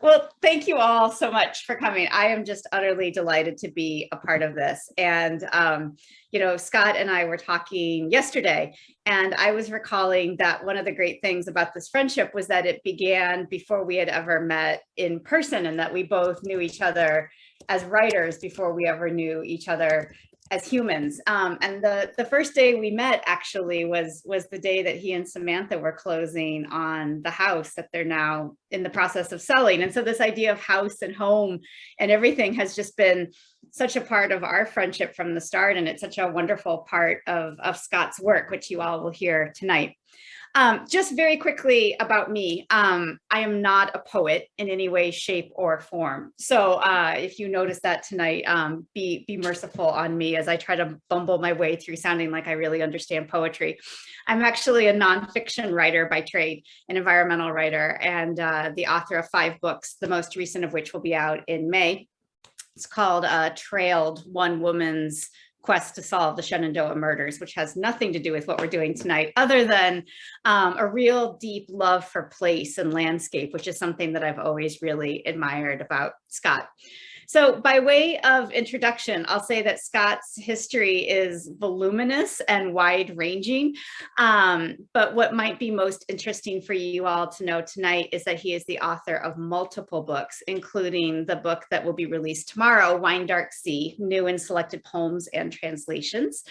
Well, thank you all so much for coming. I am just utterly delighted to be a part of this. And, Scott and I were talking yesterday, and I was recalling that one of the great things about this friendship was that it began before we had ever met in person, and that we both knew each other as writers before we ever knew each other as humans. And the first day we met actually was the day that he and Samantha were closing on the house that they're now in the process of selling. And so this idea of house and home and everything has just been such a part of our friendship from the start. And it's such a wonderful part of Scott's work, which you all will hear tonight. Just very quickly about me, I am not a poet in any way, shape, or form. So if you notice that tonight, be merciful on me as I try to bumble my way through sounding like I really understand poetry. I'm actually a nonfiction writer by trade, an environmental writer, and the author of 5 books, the most recent of which will be out in May. It's called Trailed: One Woman's Quest to Solve the Shenandoah Murders, which has nothing to do with what we're doing tonight, other than a real deep love for place and landscape, which is something that I've always really admired about Scott. So by way of introduction, I'll say that Scott's history is voluminous and wide-ranging, but what might be most interesting for you all to know tonight is that he is the author of multiple books, including the book that will be released tomorrow, Wine Dark Sea, New and Selected Poems and Translations.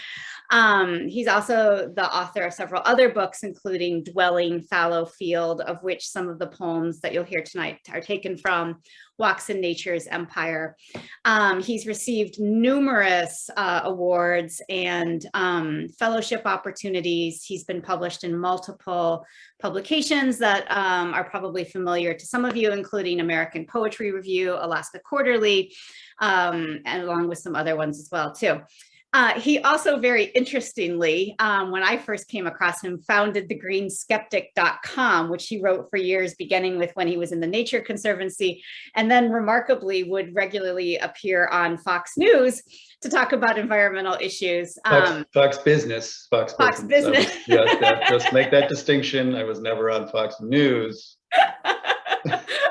He's also the author of several other books, including Dwelling, Fallow Field, of which some of the poems that you'll hear tonight are taken from Walks in Nature's Empire. He's received numerous awards and fellowship opportunities. He's been published in multiple publications that are probably familiar to some of you, including American Poetry Review, Alaska Quarterly, and along with some other ones as well, too. He also, very interestingly, when I first came across him, founded thegreensskeptic.com, which he wrote for years, beginning with when he was in the Nature Conservancy, and then remarkably would regularly appear on Fox News to talk about environmental issues. Fox Business. Fox Business. Just make that distinction. I was never on Fox News.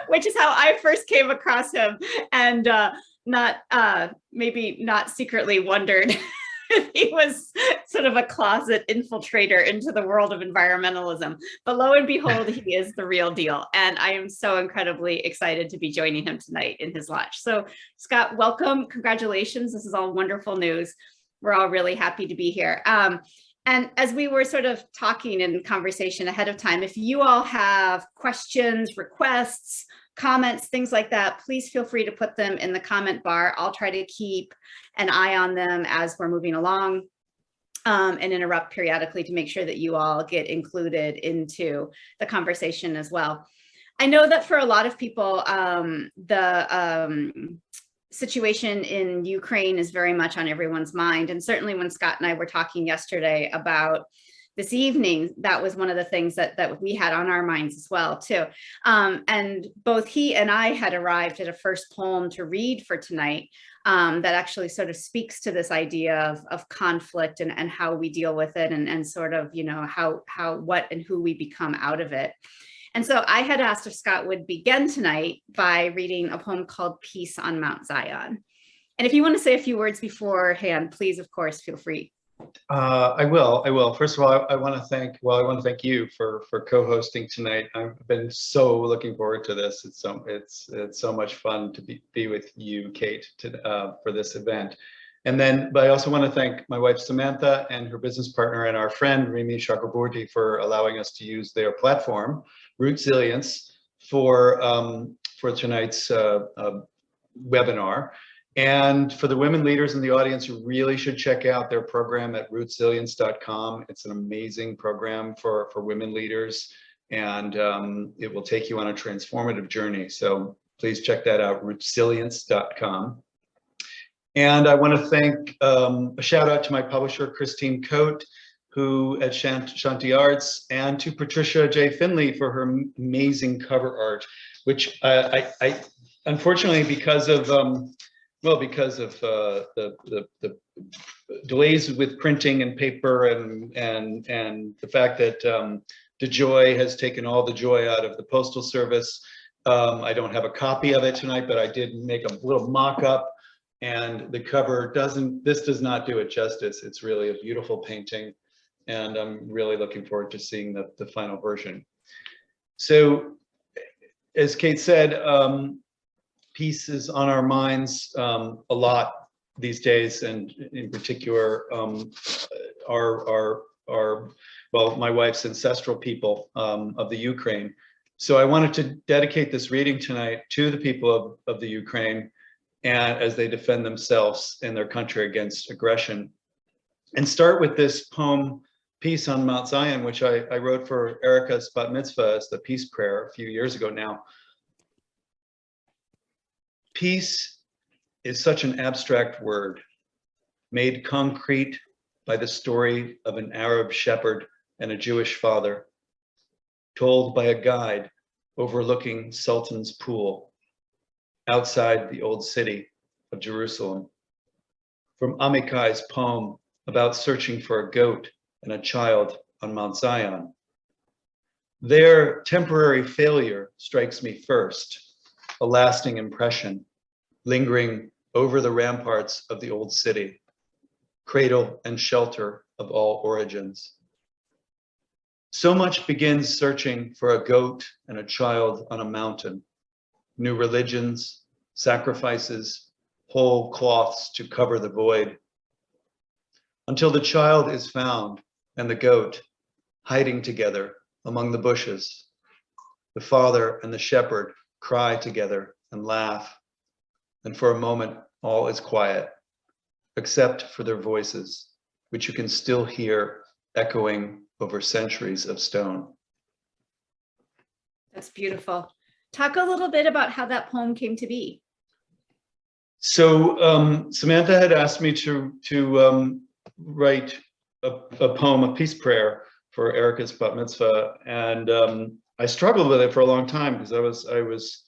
Which is how I first came across him, and maybe not secretly wondered if he was sort of a closet infiltrator into the world of environmentalism. But lo and behold, he is the real deal. And I am so incredibly excited to be joining him tonight in his launch. So Scott, welcome. Congratulations. This is all wonderful news. We're all really happy to be here. And as we were sort of talking in conversation ahead of time, if you all have questions, requests, comments, things like that, please feel free to put them in the comment bar. I'll try to keep an eye on them as we're moving along and interrupt periodically to make sure that you all get included into the conversation as well. I know that for a lot of people, the situation in Ukraine is very much on everyone's mind. And certainly when Scott and I were talking yesterday about this evening, that was one of the things that we had on our minds as well, too. And both he and I had arrived at a first poem to read for tonight that actually sort of speaks to this idea of conflict and how we deal with it and sort of, what and who we become out of it. And so I had asked if Scott would begin tonight by reading a poem called Peace on Mount Zion. And if you want to say a few words beforehand, please, of course, feel free. I will. First of all, I want to thank you for co-hosting tonight. I've been so looking forward to this. It's so much fun to be with you, Kate, for this event. But I also want to thank my wife Samantha and her business partner and our friend Remy Chakraborty for allowing us to use their platform, Root Zillions, for tonight's webinar. And for the women leaders in the audience, you really should check out their program at rootzillions.com. It's an amazing program for women leaders, and it will take you on a transformative journey. So please check that out, rootzillions.com. And I want to thank a shout out to my publisher, Christine Coate, who at Shanti Arts, and to Patricia J. Finley for her amazing cover art, which I unfortunately, because of the delays with printing and paper and the fact that DeJoy has taken all the joy out of the Postal Service, I don't have a copy of it tonight, but I did make a little mock-up, and the cover this does not do it justice. It's really a beautiful painting, and I'm really looking forward to seeing the final version. So, as Kate said, peace is on our minds a lot these days, and in particular, well, my wife's ancestral people of the Ukraine. So I wanted to dedicate this reading tonight to the people of the Ukraine, and as they defend themselves and their country against aggression. And start with this poem, Peace on Mount Zion, which I wrote for Erica's bat mitzvah as the peace prayer a few years ago now. Peace is such an abstract word, made concrete by the story of an Arab shepherd and a Jewish father, told by a guide overlooking Sultan's Pool, outside the old city of Jerusalem. From Amikai's poem about searching for a goat and a child on Mount Zion. Their temporary failure strikes me first, a lasting impression, lingering over the ramparts of the old city, cradle and shelter of all origins. So much begins searching for a goat and a child on a mountain, new religions, sacrifices, whole cloths to cover the void, until the child is found and the goat hiding together among the bushes. The father and the shepherd cry together and laugh, and for a moment all is quiet, except for their voices, which you can still hear echoing over centuries of stone. That's beautiful. Talk a little bit about how that poem came to be. So Samantha had asked me to write a poem, a peace prayer for Erica's bat mitzvah, and I struggled with it for a long time because I was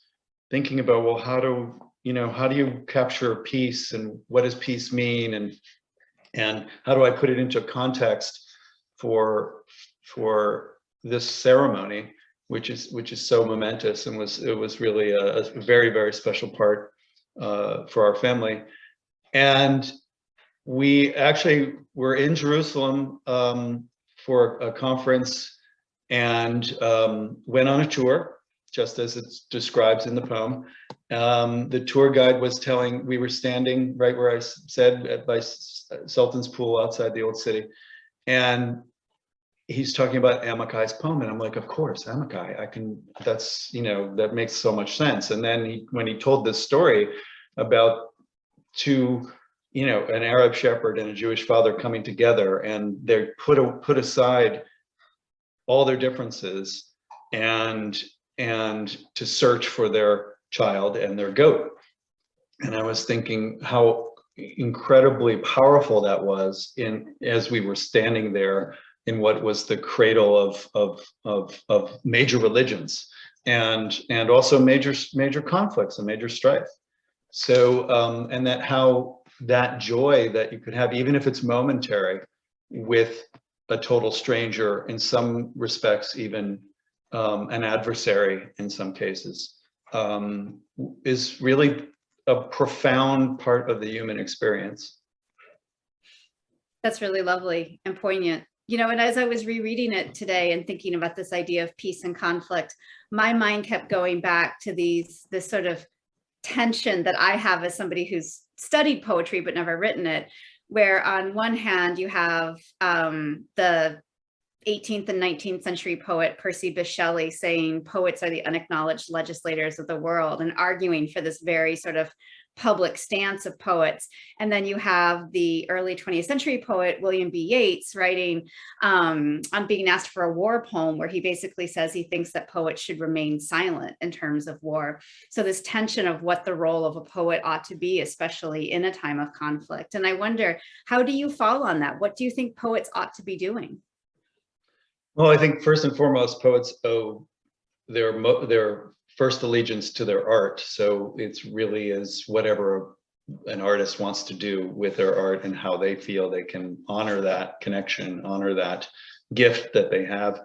thinking about, well, how do you capture peace, and what does peace mean, and how do I put it into context for this ceremony, which is so momentous, and it was really a very, very special part for our family. And we actually were in Jerusalem for a conference, and went on a tour, just as it describes in the poem. The tour guide was telling, we were standing right where I said by Sultan's Pool outside the old city, and he's talking about Amikai's poem, and I'm like, of course, Amikai, that makes so much sense. And then when he told this story about an Arab shepherd and a Jewish father coming together, and they put aside all their differences and to search for their child and their goat. And I was thinking how incredibly powerful that was as we were standing there in what was the cradle of major religions and also major conflicts and major strife. So and that joy that you could have, even if it's momentary, with a total stranger, in some respects even an adversary in some cases, is really a profound part of the human experience. That's really lovely and poignant. And as I was rereading it today and thinking about this idea of peace and conflict, my mind kept going back to this sort of tension that I have as somebody who's studied poetry but never written it, where on one hand you have the 18th and 19th century poet Percy Bysshe Shelley saying poets are the unacknowledged legislators of the world, and arguing for this very sort of public stance of poets. And then you have the early 20th century poet William B. Yeats writing on being asked for a war poem, where he basically says he thinks that poets should remain silent in terms of war. So this tension of what the role of a poet ought to be, especially in a time of conflict. And I wonder, how do you fall on that? What do you think poets ought to be doing? Well, I think first and foremost, poets owe their first allegiance to their art. So it's really is whatever an artist wants to do with their art and how they feel they can honor that connection, honor that gift that they have.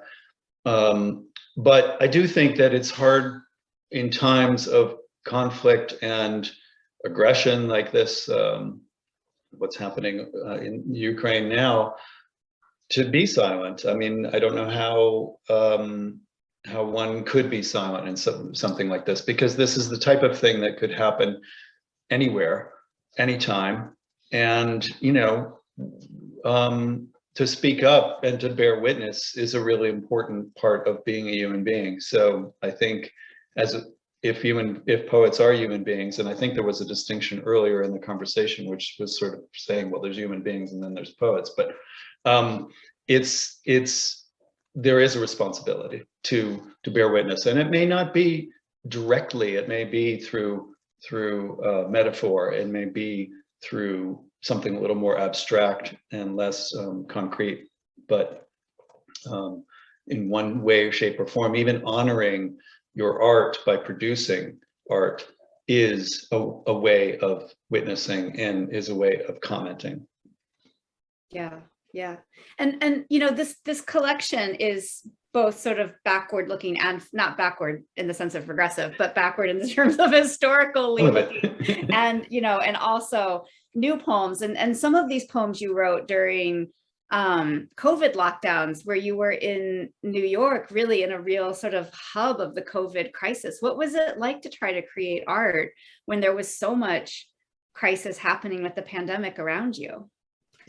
But I do think that it's hard in times of conflict and aggression like this, what's happening in Ukraine now, to be silent. I mean, I don't know how one could be silent in something like this, because this is the type of thing that could happen anywhere, anytime. And, you know, to speak up and to bear witness is a really important part of being a human being. So I think if poets are human beings, and I think there was a distinction earlier in the conversation, which was sort of saying, well, there's human beings and then there's poets, but there is a responsibility to bear witness, and it may not be directly, it may be through metaphor, it may be through something a little more abstract and less concrete, but in one way, shape, or form, even honoring your art by producing art is a way of witnessing and is a way of commenting. Yeah. Yeah. And you know, this collection is both sort of backward looking and not backward in the sense of progressive, but backward in the terms of historically looking, and, you know, and also new poems. And some of these poems you wrote during COVID lockdowns, where you were in New York, really in a real sort of hub of the COVID crisis. What was it like to try to create art when there was so much crisis happening with the pandemic around you?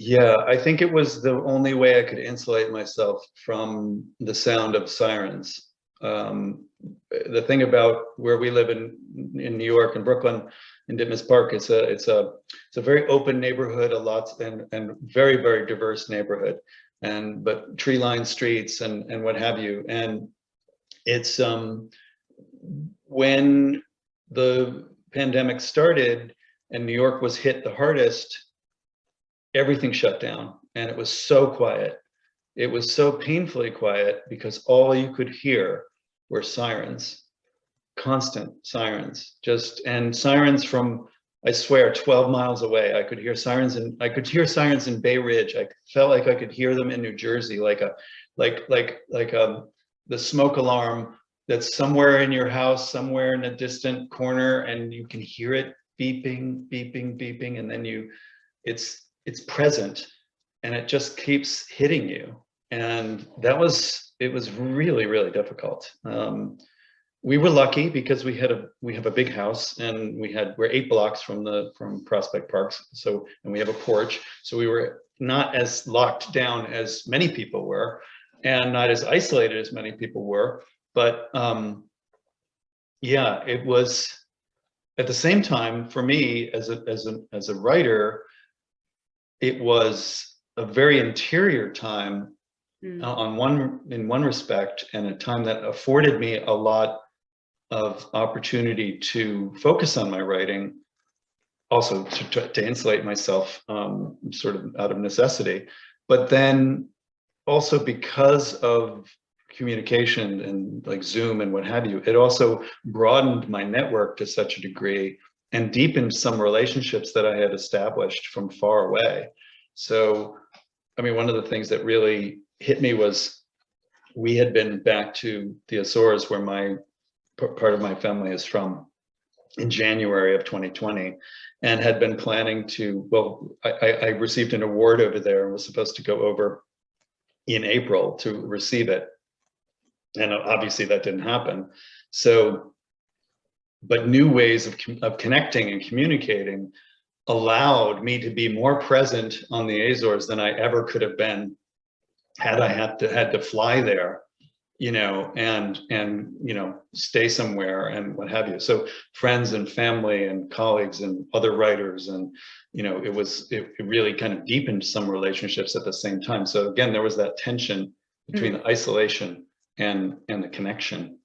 Yeah, I think it was the only way I could insulate myself from the sound of sirens. The thing about where we live in New York and Brooklyn, in Ditmas Park, it's a very open neighborhood, and very, very diverse neighborhood, but tree-lined streets and what have you. And it's when the pandemic started and New York was hit the hardest, everything shut down, and it was so quiet. It was so painfully quiet because all you could hear were sirens, constant sirens, and sirens from, I swear, 12 miles away. I could hear sirens, and I could hear sirens in Bay Ridge. I felt like I could hear them in New Jersey, like the smoke alarm that's somewhere in your house, somewhere in a distant corner, and you can hear it beeping, beeping, beeping, and then it's present, and it just keeps hitting you. And it was really, really difficult. We were lucky because we have a big house, and we're 8 blocks from Prospect Parks. So, and we have a porch. So we were not as locked down as many people were, and not as isolated as many people were. But yeah, it was, at the same time, for me as a writer, it was a very interior time in one respect, and a time that afforded me a lot of opportunity to focus on my writing, also to insulate myself sort of out of necessity, but then also because of communication and like Zoom and what have you, it also broadened my network to such a degree and deepened some relationships that I had established from far away. So, I mean, one of the things that really hit me was we had been back to the Azores, where part of my family is from, in January of 2020, and had been planning to, well, I received an award over there and was supposed to go over in April to receive it. And obviously that didn't happen. So, but new ways of connecting and communicating allowed me to be more present on the Azores than I ever could have been had I had to fly there, you know, and you know, stay somewhere and what have you. So friends and family and colleagues and other writers, and you know, it really kind of deepened some relationships at the same time. So again, there was that tension between the isolation and the connection.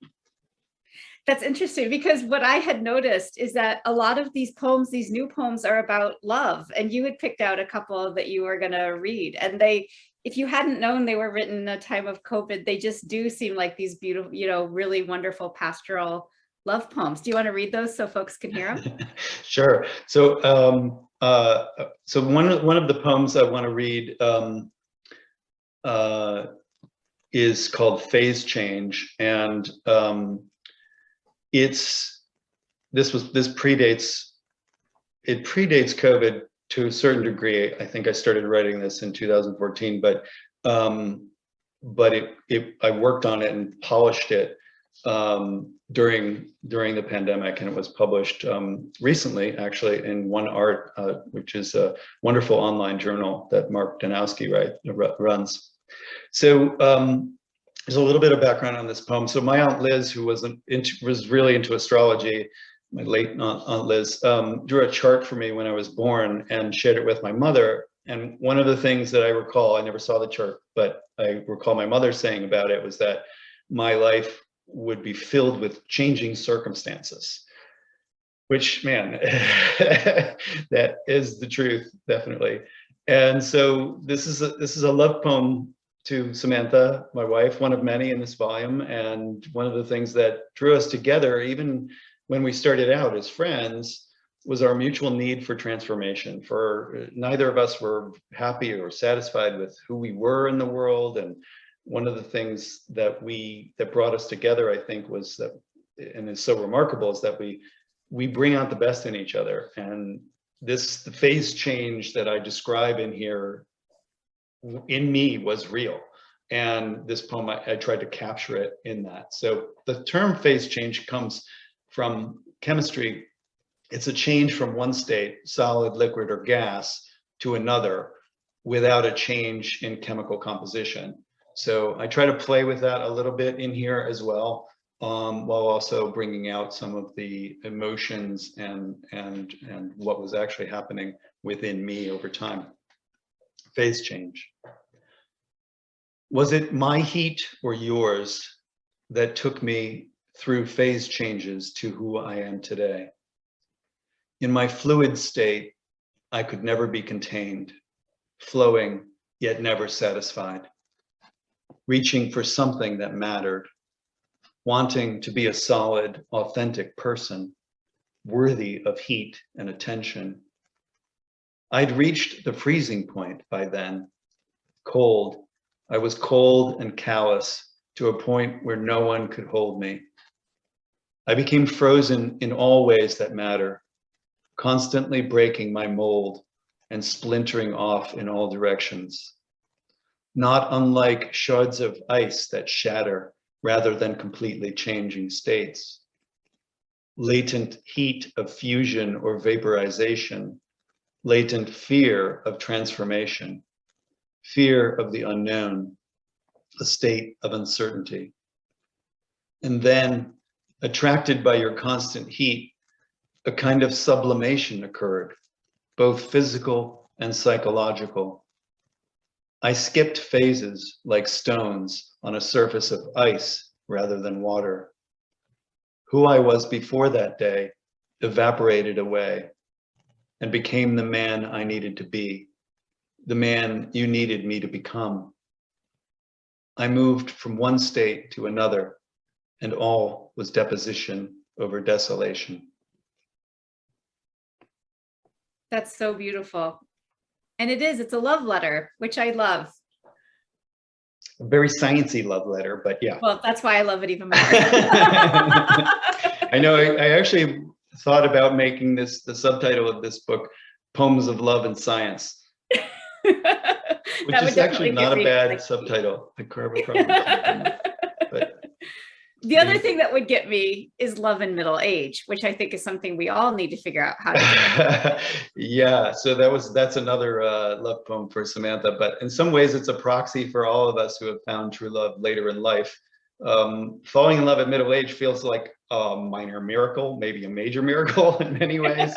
That's interesting, because what I had noticed is that a lot of these poems, these new poems, are about love, and you had picked out a couple that you were going to read, and they, if you hadn't known they were written in a time of COVID, they just do seem like these beautiful, you know, really wonderful pastoral love poems. Do you want to read those so folks can hear them? Sure. So one of the poems I want to read is called Phase Change, and this predates COVID to a certain degree. I think I started writing this in 2014, but I worked on it and polished it during the pandemic, and it was published recently, actually, in One Art, which is a wonderful online journal that Mark Danowski runs. So there's a little bit of background on this poem. So my Aunt Liz, who was really into astrology, my late Aunt Liz, drew a chart for me when I was born and shared it with my mother. And one of the things that I recall, I never saw the chart, but I recall my mother saying about it was that my life would be filled with changing circumstances, which, man, that is the truth, definitely. And so this is a love poem to Samantha, my wife, one of many in this volume. And one of the things that drew us together, even when we started out as friends, was our mutual need for transformation. For neither of us were happy or satisfied with who we were in the world. And one of the things that brought us together, I think, was that, and is so remarkable, is that we bring out the best in each other. And the phase change that I describe in here in me was real. And this poem, I tried to capture it in that. So the term phase change comes from chemistry. It's a change from one state, solid, liquid, or gas, to another without a change in chemical composition. So I try to play with that a little bit in here as well, while also bringing out some of the emotions and what was actually happening within me over time. Phase change. Was it my heat or yours that took me through phase changes to who I am today? In my fluid state, I could never be contained, flowing yet never satisfied, reaching for something that mattered, wanting to be a solid, authentic person, worthy of heat and attention. I'd reached the freezing point by then, cold. I was cold and callous to a point where no one could hold me. I became frozen in all ways that matter, constantly breaking my mold and splintering off in all directions. Not unlike shards of ice that shatter rather than completely changing states. Latent heat of fusion or vaporization, latent fear of transformation, fear of the unknown, a state of uncertainty. And then, attracted by your constant heat, a kind of sublimation occurred, both physical and psychological. I skipped phases like stones on a surface of ice rather than water. Who I was before that day evaporated away and became the man I needed to be, the man you needed me to become. I moved from one state to another, and all was deposition over desolation. That's so beautiful. And it's a love letter, which I love. A very sciencey love letter, but yeah. Well, that's why I love it even more. I know, I actually thought about making the subtitle of this book, Poems of Love and Science, which is actually not a bad subtitle. But the other thing that would get me is love in middle age, which I think is something we all need to figure out how to do. Yeah, so that's another love poem for Samantha, but in some ways it's a proxy for all of us who have found true love later in life. Falling in love at middle age feels like a minor miracle, maybe a major miracle in many ways.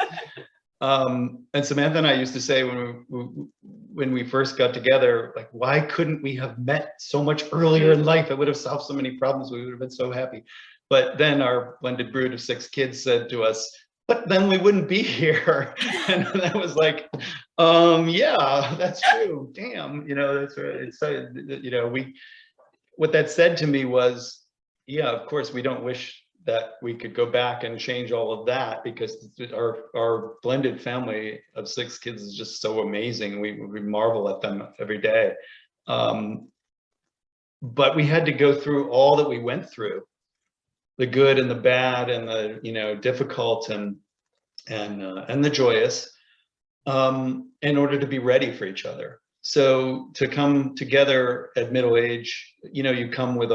And Samantha and I used to say when we first got together, like, why couldn't we have met so much earlier in life? It would have solved so many problems. We would have been so happy. But then our blended brood of 6 kids said to us, but then we wouldn't be here. And that was like, yeah, that's true. Damn, that's right. It's, what that said to me was, yeah, of course, we don't wish that we could go back and change all of that, because our blended family of 6 kids is just so amazing. We marvel at them every day. But we had to go through all that we went through the good and the bad and the, you know, difficult and the joyous, in order to be ready for each other. So to come together at middle age, you know, you come with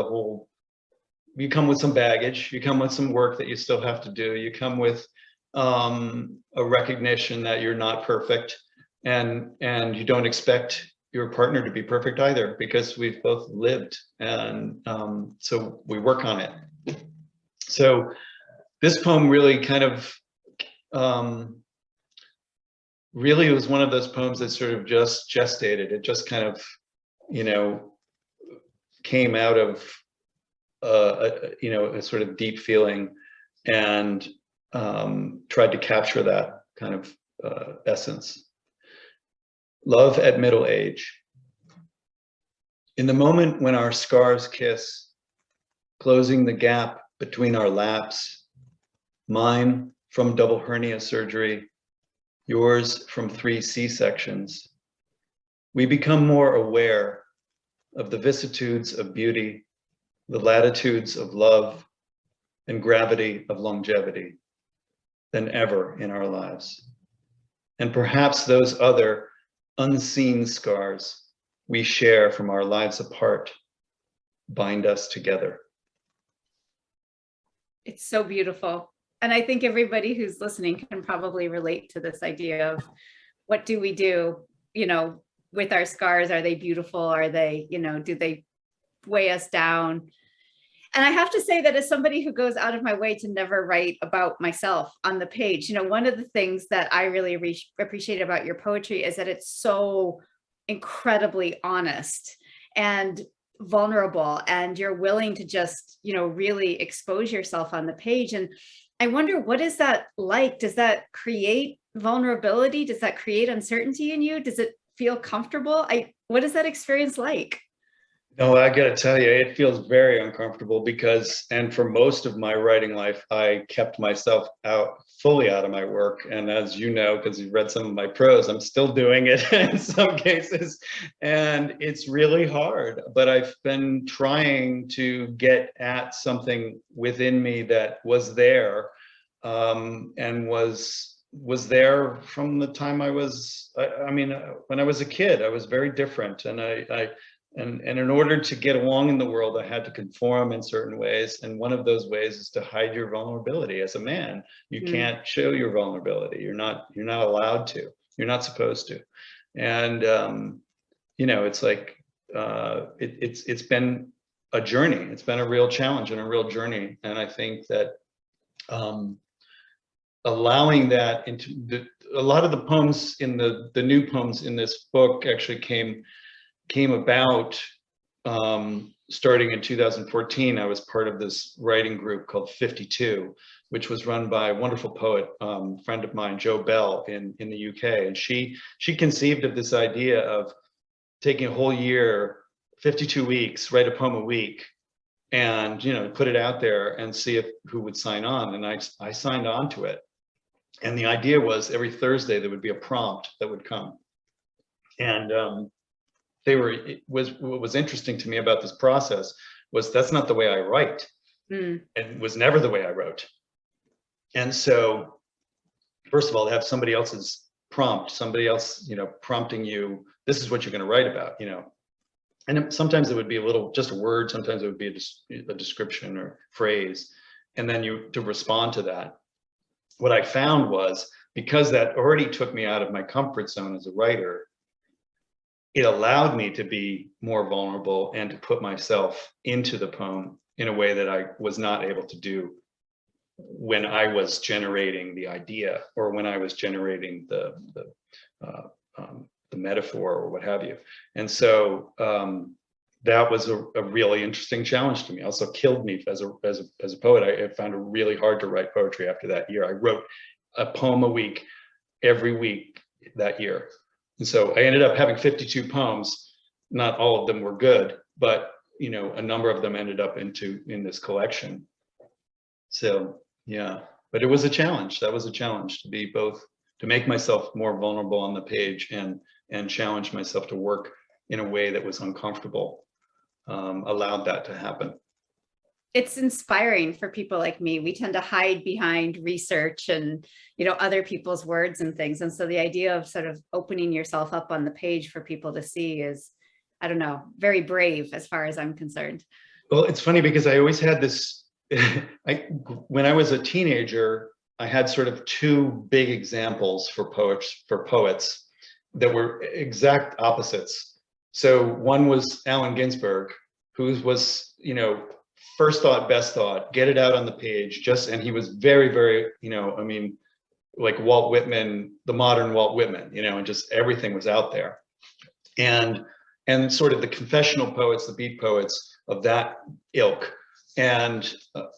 some baggage, you come with some work that you still have to do, you come with a recognition that you're not perfect, and you don't expect your partner to be perfect either, because we've both lived, and so we work on it. So this poem really kind of really was one of those poems that sort of just gestated. It just kind of, you know, came out of you know, a sort of deep feeling, and tried to capture that kind of essence. Love at middle age. In the moment when our scars kiss, closing the gap between our laps, mine from double hernia surgery, yours from 3 C-sections, we become more aware of the vicissitudes of beauty, the latitudes of love, and gravity of longevity than ever in our lives. And perhaps those other unseen scars we share from our lives apart bind us together. It's so beautiful. And I think everybody who's listening can probably relate to this idea of what do we do, you know, with our scars? Are they beautiful? Are they, you know, do they weigh us down? And I have to say that as somebody who goes out of my way to never write about myself on the page, you know, one of the things that I really appreciate about your poetry is that it's so incredibly honest and vulnerable, and you're willing to just, you know, really expose yourself on the page. And I wonder, what is that like? Does that create vulnerability? Does that create uncertainty in you? Does it feel comfortable? What is that experience like? No, I gotta tell you, it feels very uncomfortable because, and for most of my writing life, I kept myself fully out of my work. And as you know, because you've read some of my prose, I'm still doing it in some cases. And it's really hard, but I've been trying to get at something within me that was there, and was there from the time I was, I mean, when I was a kid, I was very different. And and in order to get along in the world, I had to conform in certain ways. And one of those ways is to hide your vulnerability. As a man, you can't show your vulnerability. You're not allowed to. You're not supposed to. And you know, it's like it's been a journey. It's been a real challenge and a real journey. And I think that allowing that into a lot of the poems in the new poems in this book actually came about starting in 2014. I was part of this writing group called 52, which was run by a wonderful poet, friend of mine, Jo Bell in the UK. And she conceived of this idea of taking a whole year, 52 weeks, write a poem a week, and, you know, put it out there and see who would sign on. And I signed on to it. And the idea was every Thursday there would be a prompt that would come. And what was interesting to me about this process was that's not the way I write. And it was never the way I wrote. And so, first of all, to have somebody else's prompt, somebody else, you know, prompting you, this is what you're going to write about, you know. And sometimes it would be just a word, sometimes it would be a description or phrase, and then to respond to that. What I found was, because that already took me out of my comfort zone as a writer, it allowed me to be more vulnerable and to put myself into the poem in a way that I was not able to do when I was generating the idea, or when I was generating the metaphor or what have you. And so that was a really interesting challenge to me. Also killed me as a poet. I found it really hard to write poetry after that year. I wrote a poem a week, every week that year. And so I ended up having 52 poems. Not all of them were good, but, you know, a number of them ended up in this collection. So yeah, but it was a challenge. That was a challenge to make myself more vulnerable on the page and challenge myself to work in a way that was uncomfortable, allowed that to happen. it's inspiring for people like me. We tend to hide behind research and, other people's words and things. And so the idea of sort of opening yourself up on the page for people to see is, I don't know, very brave as far as I'm concerned. Well, it's funny because I always had this, when I was a teenager, I had sort of two big examples for poets that were exact opposites. So one was Allen Ginsberg, who was, first thought, best thought, get it out on the page, and he was very, very, I mean, like Walt Whitman, the modern Walt Whitman, and just everything was out there. And sort of the confessional poets, the beat poets of that ilk, and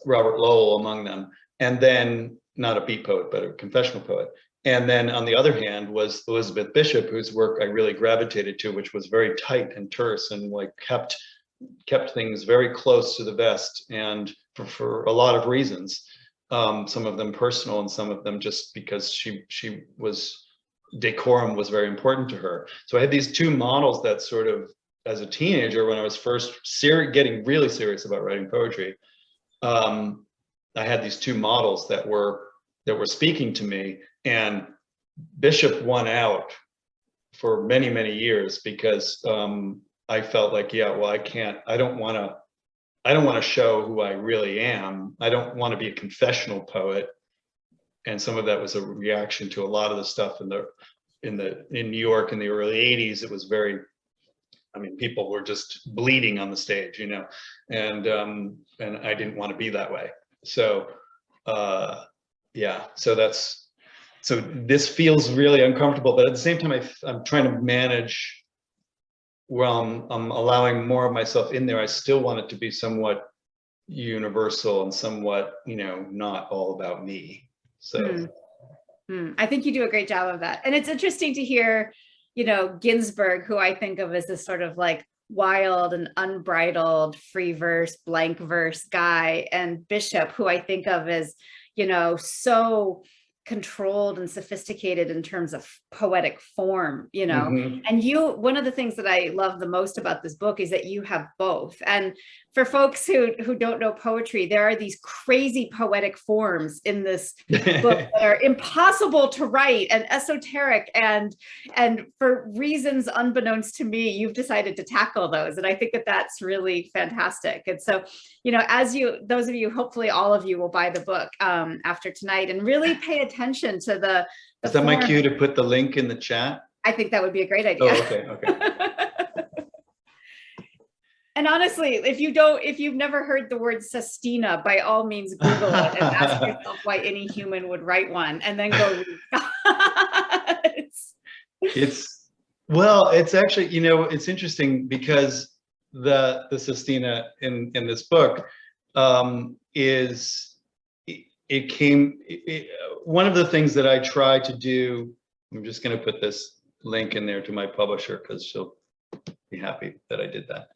Robert Lowell among them. And then, not a beat poet, but a confessional poet. And then on the other hand was Elizabeth Bishop, whose work I really gravitated to, which was very tight and terse and like kept things very close to the vest, and for a lot of reasons. Some of them personal and some of them just because she was, decorum was very important to her. So I had these two models that sort of, as a teenager, when I was first getting really serious about writing poetry, I had these two models that were speaking to me, and Bishop won out for many, many years because I felt like, yeah, well, I don't want to show who I really am. I don't want to be a confessional poet. And some of that was a reaction to a lot of the stuff in New York in the early 80s. It was very, I mean, people were just bleeding on the stage, and I didn't want to be that way. So, yeah, so this feels really uncomfortable, but at the same time, I'm trying to manage, well, I'm allowing more of myself in there. I still want it to be somewhat universal and somewhat, not all about me. So I think you do a great job of that. And it's interesting to hear, Ginsberg, who I think of as this sort of like wild and unbridled free verse, blank verse guy, and Bishop, who I think of as, so controlled and sophisticated in terms of poetic form, Mm-hmm. and one of the things that I love the most about this book is that you have both. And for folks who don't know poetry, there are these crazy poetic forms in this book that are impossible to write and esoteric, and for reasons unbeknownst to me, you've decided to tackle those. And I think that that's really fantastic. And so, those of you, hopefully all of you will buy the book after tonight and really pay attention to the Is that my cue to put the link in the chat? I think that would be a great idea. Oh, okay. And honestly, if you've never heard the word sestina, by all means, Google it and ask yourself why any human would write one, and then go read. It's actually, it's interesting because the sestina in this book is one of the things that I try to do. I'm just going to put this link in there to my publisher because she'll be happy that I did that.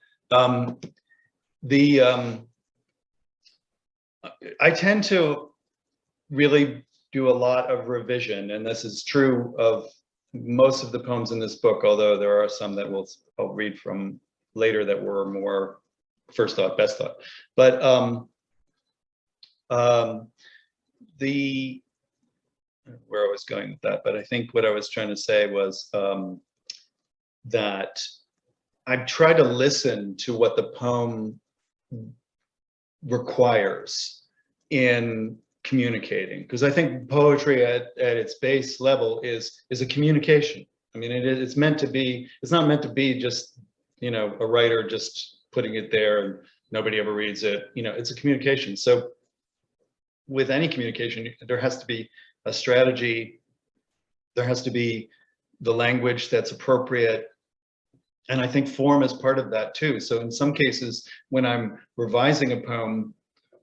I tend to really do a lot of revision, and this is true of most of the poems in this book, although there are some that I'll read from later that were more first thought, best thought. But where I was going with that, but I think what I was trying to say was that I try to listen to what the poem requires in communicating, because I think poetry at its base level is a communication. I mean, it's meant to be. It's not meant to be just a writer just putting it there and nobody ever reads it. It's a communication. So with any communication, there has to be a strategy. There has to be the language that's appropriate. And I think form is part of that too. So in some cases, when I'm revising a poem,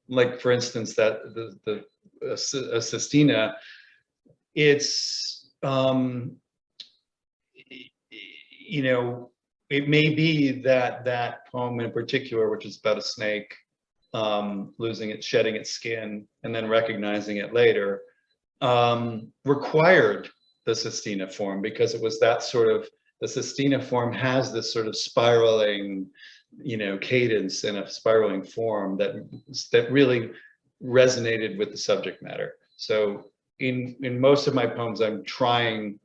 like for instance, that a sestina, it's, it may be that poem in particular, which is about a snake losing it, shedding its skin, and then recognizing it later, required the sestina form because it was that sort of the sestina form has this sort of spiraling, cadence and a spiraling form that really resonated with the subject matter. So in most of my poems, I'm trying,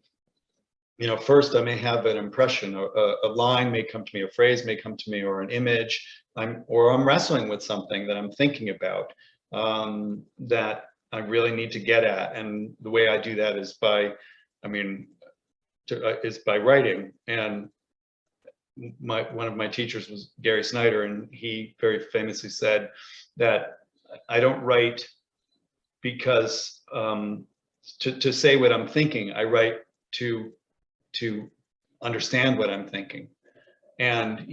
first I may have an impression, or a line may come to me, a phrase may come to me, or an image, I'm wrestling with something that I'm thinking about, that I really need to get at. And the way I do that is by writing. And one of my teachers was Gary Snyder, and he very famously said that I don't write because to say what I'm thinking. I write to understand what I'm thinking. And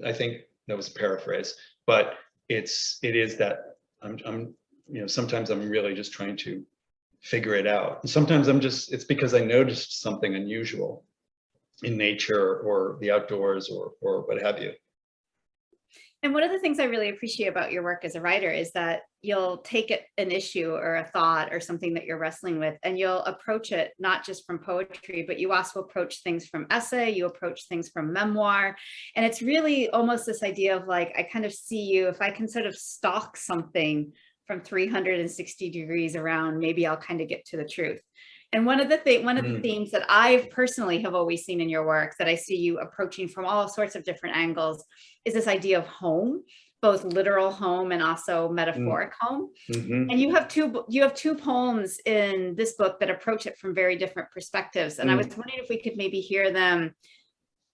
I think that was a paraphrase, but it is that I'm sometimes I'm really just trying to figure it out. And sometimes it's because I noticed something unusual in nature or the outdoors or what have you. And one of the things I really appreciate about your work as a writer is that you'll take an issue or a thought or something that you're wrestling with, and you'll approach it not just from poetry, but you also approach things from essay, you approach things from memoir. And it's really almost this idea of like, I kind of see you, if I can sort of stalk something from 360 degrees around, maybe I'll kind of get to the truth. And one of the themes that I personally have always seen in your work, that I see you approaching from all sorts of different angles, is this idea of home, both literal home and also metaphoric home. And you have two poems in this book that approach it from very different perspectives. And I was wondering if we could maybe hear them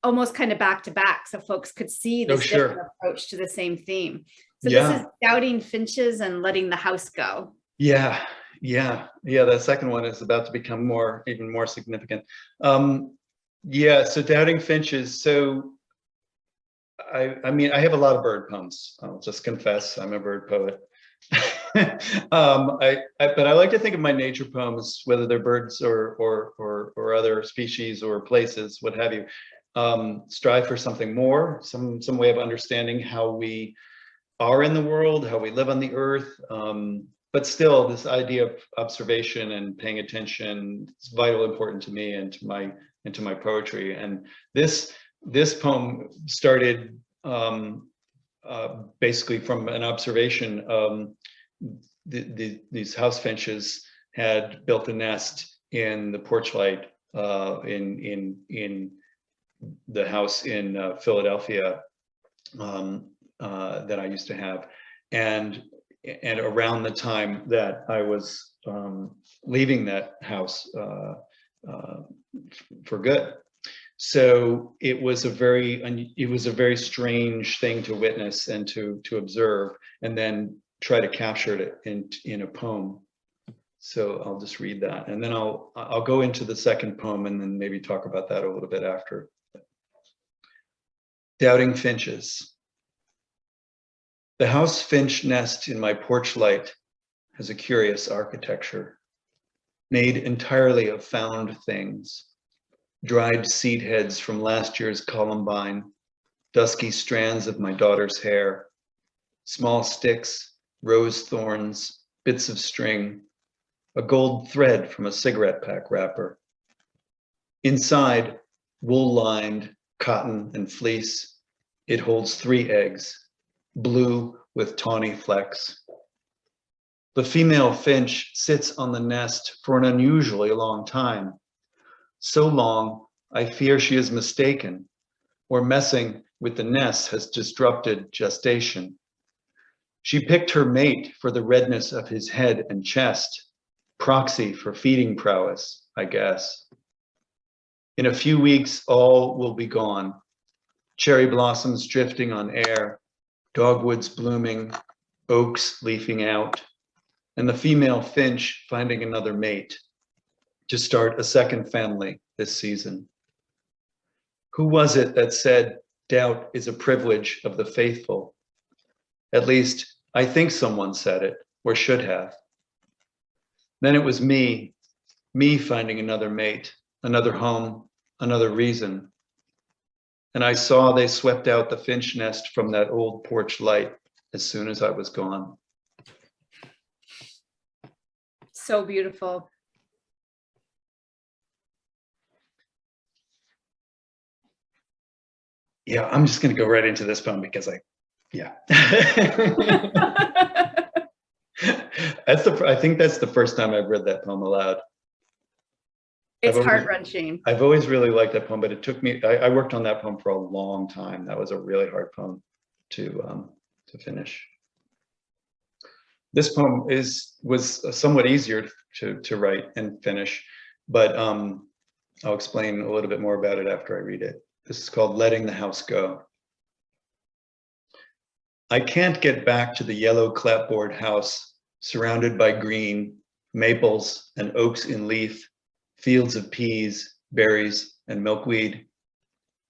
almost kind of back to back, so folks could see this different approach to the same theme. So this is Doubting Finches and Letting the House Go. Yeah. That second one is about to become even more significant. So Doubting Finches. So I have a lot of bird poems. I'll just confess, I'm a bird poet. But I like to think of my nature poems, whether they're birds or other species or places, what have you, strive for something more, some way of understanding how we are in the world, how we live on the earth. But still, this idea of observation and paying attention is vitally important to me and to my poetry. And this poem started basically from an observation. These house finches had built a nest in the porch light in the house in Philadelphia that I used to have, and around the time that I was leaving that house for good. So it was a very strange thing to witness and to observe, and then try to capture it in a poem. So I'll just read that, and then I'll go into the second poem, and then maybe talk about that a little bit after. Doubting Finches. The house finch nest in my porch light has a curious architecture, made entirely of found things: dried seed heads from last year's columbine, dusky strands of my daughter's hair, small sticks, rose thorns, bits of string, a gold thread from a cigarette pack wrapper. Inside, wool-lined cotton and fleece, it holds 3 eggs, blue with tawny flecks. The female finch sits on the nest for an unusually long time. So long, I fear she is mistaken, or messing with the nest has disrupted gestation. She picked her mate for the redness of his head and chest, proxy for feeding prowess, I guess. In a few weeks, all will be gone. Cherry blossoms drifting on air, dogwoods blooming, oaks leafing out, and the female finch finding another mate to start a second family this season. Who was it that said doubt is a privilege of the faithful? At least I think someone said it, or should have. Then it was me finding another mate, another home, another reason. And I saw they swept out the finch nest from that old porch light as soon as I was gone. So beautiful. Yeah, I'm just going to go right into this poem because yeah. I think that's the first time I've read that poem aloud. It's heart-wrenching. I've always really liked that poem, but it took me, I worked on that poem for a long time. That was a really hard poem to finish. This poem was somewhat easier to write and finish, but I'll explain a little bit more about it after I read it. This is called Letting the House Go. I can't get back to the yellow clapboard house surrounded by green, maples and oaks in leaf, fields of peas, berries, and milkweed,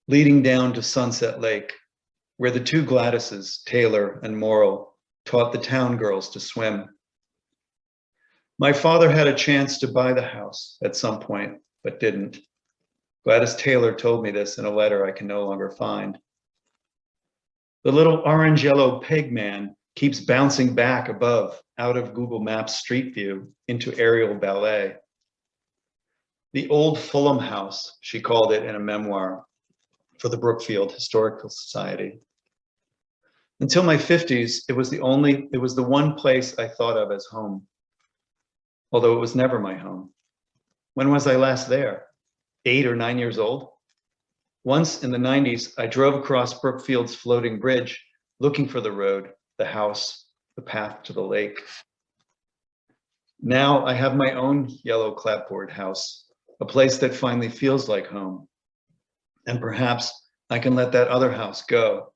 leading down to Sunset Lake, where the two Gladyses, Taylor and Morrill, taught the town girls to swim. My father had a chance to buy the house at some point, but didn't. Gladys Taylor told me this in a letter I can no longer find. The little orange-yellow peg man keeps bouncing back above, out of Google Maps Street View into aerial ballet. The old Fulham House, she called it in a memoir for the Brookfield Historical Society. Until my 50s, it was the one place I thought of as home, although it was never my home. When was I last there? 8 or 9 years old? Once in the 90s, I drove across Brookfield's floating bridge, looking for the road, the house, the path to the lake. Now I have my own yellow clapboard house, a place that finally feels like home. And perhaps I can let that other house go,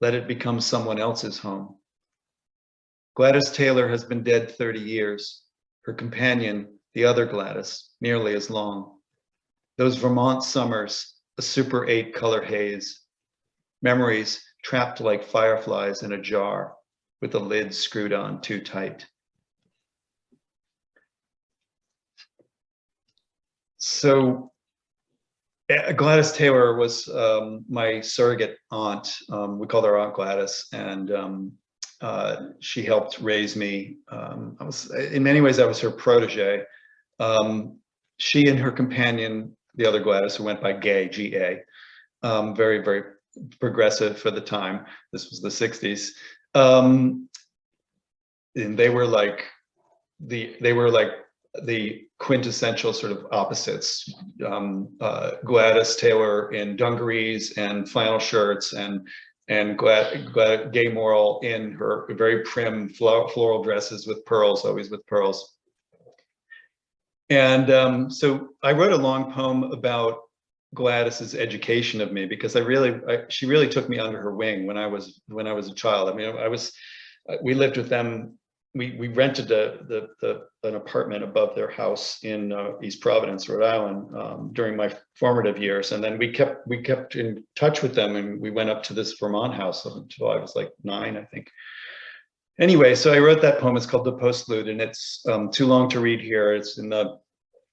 let it become someone else's home. Gladys Taylor has been dead 30 years. Her companion, the other Gladys, nearly as long. Those Vermont summers, a Super 8 color haze. Memories trapped like fireflies in a jar with the lid screwed on too tight. So Gladys Taylor was my surrogate aunt. We called her Aunt Gladys, and she helped raise me. In many ways, I was her protege. She and her companion, the other Gladys, who went by Gay, G-A, very, very progressive for the time. This was the 60s. And they were like the quintessential sort of opposites. Gladys Taylor in dungarees and flannel shirts, and Gay Morrill in her very prim floral dresses with pearls, always with pearls. And so I wrote a long poem about Gladys's education of me, because she really took me under her wing when I was a child. I mean, we lived with them. We rented an apartment above their house in East Providence, Rhode Island, during my formative years, and then we kept in touch with them, and we went up to this Vermont house until I was like 9, I think. Anyway, so I wrote that poem. It's called The Postlude, and it's too long to read here. It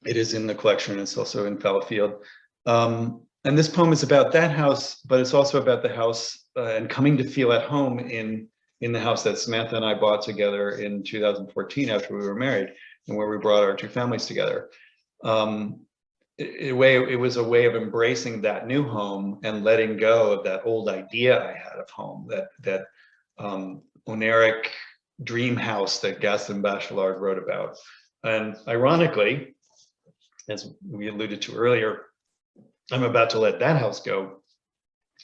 is in the collection. It's also in Fallowfield. And this poem is about that house, but it's also about the house and coming to feel at home in the house that Samantha and I bought together in 2014 after we were married, and where we brought our two families together. It was a way of embracing that new home and letting go of that old idea I had of home, that oniric dream house that Gaston Bachelard wrote about. And ironically, as we alluded to earlier, I'm about to let that house go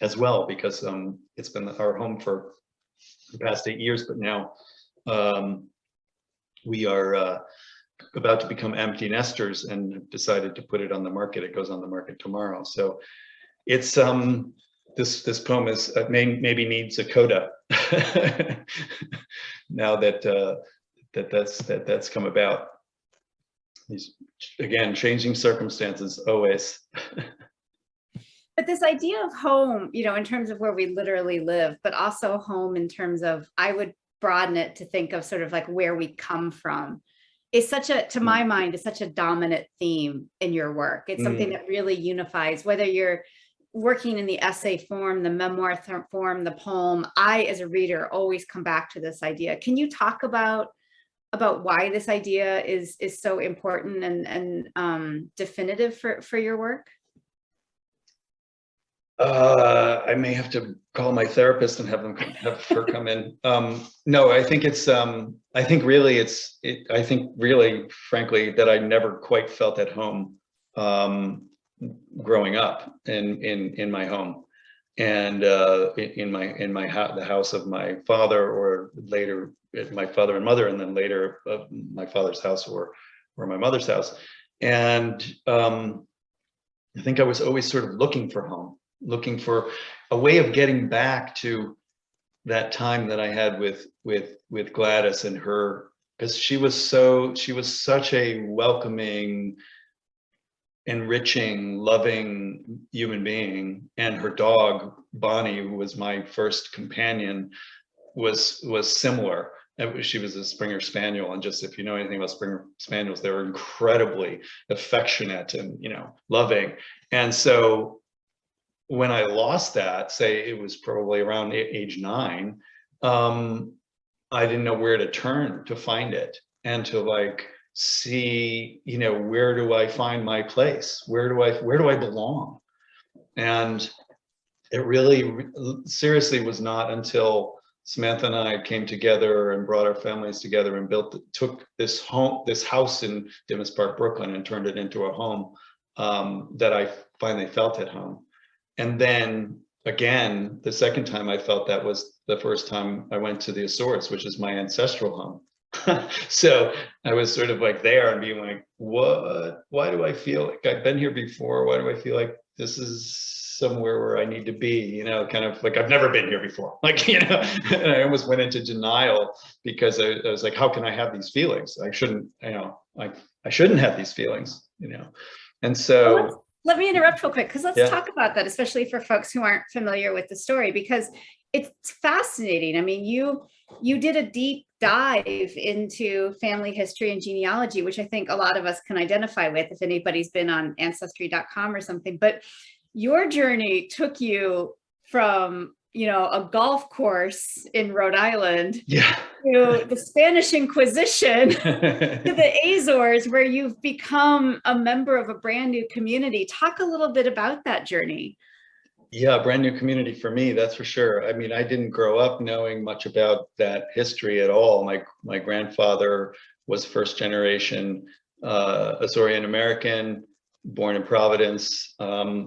as well, because it's been our home for the past 8 years, but now we are about to become empty nesters and have decided to put it on the market. It goes on the market tomorrow. So it's this poem is maybe needs a coda now that that's come about. These, again, changing circumstances always. But this idea of home, in terms of where we literally live, but also home in terms of, I would broaden it to think of sort of like where we come from, is to my mind, is such a dominant theme in your work. It's something that really unifies, whether you're working in the essay form, the memoir form, the poem. I, as a reader, always come back to this idea. Can you talk about why this idea is so important and definitive for your work? I may have to call my therapist and have her come in. No, I think it's I think really I think really frankly that I never quite felt at home growing up in my home, and the house of my father, or later my father and mother, and then later my father's house, or my mother's house. And I think I was always sort of looking for home, looking for a way of getting back to that time that I had with Gladys and her, because she was such a welcoming, enriching, loving human being. And her dog Bonnie, who was my first companion, was similar. She was a Springer Spaniel, and just, if you know anything about Springer Spaniels, they were incredibly affectionate and, loving. And so when I lost that, say it was probably around age 9, I didn't know where to turn to find it, and to like see, where do I find my place? Where do I belong? And it really seriously was not until Samantha and I came together and brought our families together and took this house in Dimmons Park, Brooklyn, and turned it into a home, that I finally felt at home. And then again, the second time I felt that was the first time I went to the Azores, which is my ancestral home. So I was sort of like there and being like, what? Why do I feel like I've been here before? Why do I feel like this is somewhere where I need to be? Kind of like I've never been here before. And I almost went into denial, because I was like, how can I have these feelings? I shouldn't, I shouldn't have these feelings, And so. Well, let me interrupt real quick, because let's Yeah. talk about that, especially for folks who aren't familiar with the story, because it's fascinating. I mean, you did a deep dive into family history and genealogy, which I think a lot of us can identify with if anybody's been on ancestry.com or something. But your journey took you from, a golf course in Rhode Island, Yeah. to the Spanish Inquisition, to the Azores, where you've become a member of a brand new community. Talk a little bit about that journey. Yeah, brand new community for me, that's for sure. I mean, I didn't grow up knowing much about that history at all. My grandfather was first generation Azorean American, born in Providence.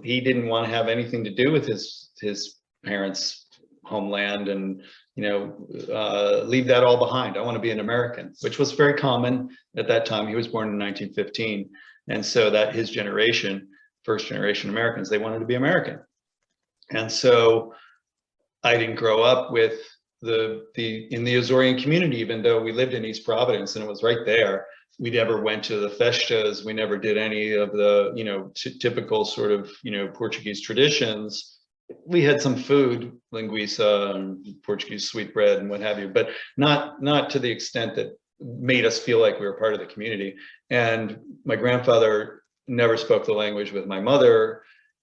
He didn't want to have anything to do with his parents' homeland, and leave that all behind. I want to be an American, which was very common at that time. He was born in 1915, and so that his generation, first generation Americans, they wanted to be American. And so I didn't grow up with in the Azorean community, even though we lived in East Providence and it was right there. We never went to the festas. We never did any of the, typical sort of, Portuguese traditions. We had some food, linguiça and Portuguese sweetbread and what have you, but not to the extent that made us feel like we were part of the community. And my grandfather never spoke the language with my mother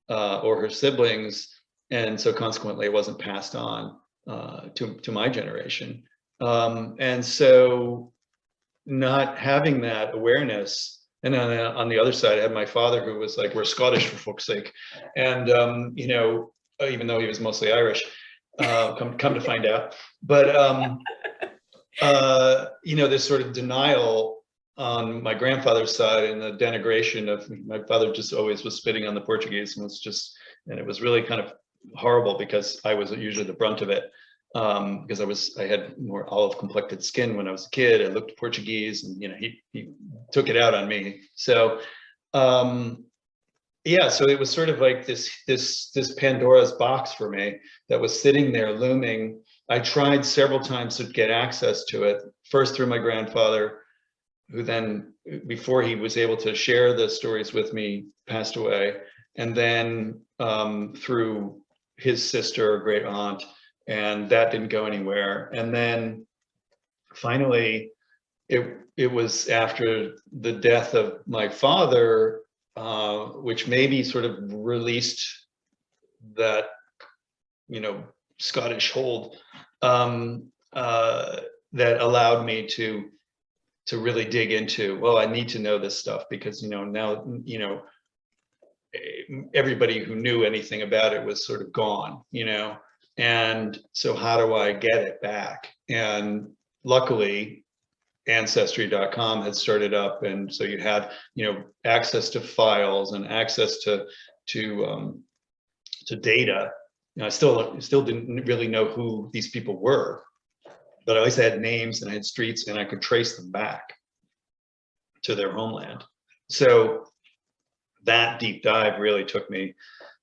or her siblings. And so consequently, it wasn't passed on to my generation. And so not having that awareness. And on the other side, I had my father, who was like, we're Scottish for fuck's sake. And, even though he was mostly Irish, come to find out. But, this sort of denial on my grandfather's side, and the denigration of my father just always was spitting on the Portuguese, and it was really kind of horrible, because I was usually the brunt of it, because I had more olive complected skin when I was a kid. I looked Portuguese, and he took it out on me. So yeah, so it was sort of like this Pandora's box for me that was sitting there looming. I tried several times to get access to it, first through my grandfather, who then, before he was able to share the stories with me, passed away, and then through his sister, great aunt, and that didn't go anywhere. And then finally, it was after the death of my father, which maybe sort of released that, Scottish hold, that allowed me to really dig into, well, I need to know this stuff, because now everybody who knew anything about it was sort of gone, you know? And so how do I get it back? And luckily, ancestry.com had started up, and so you had, you know, access to files and access to data. You know, I still didn't really know who these people were, but I always had names and I had streets, and I could trace them back to their homeland. So that deep dive really took me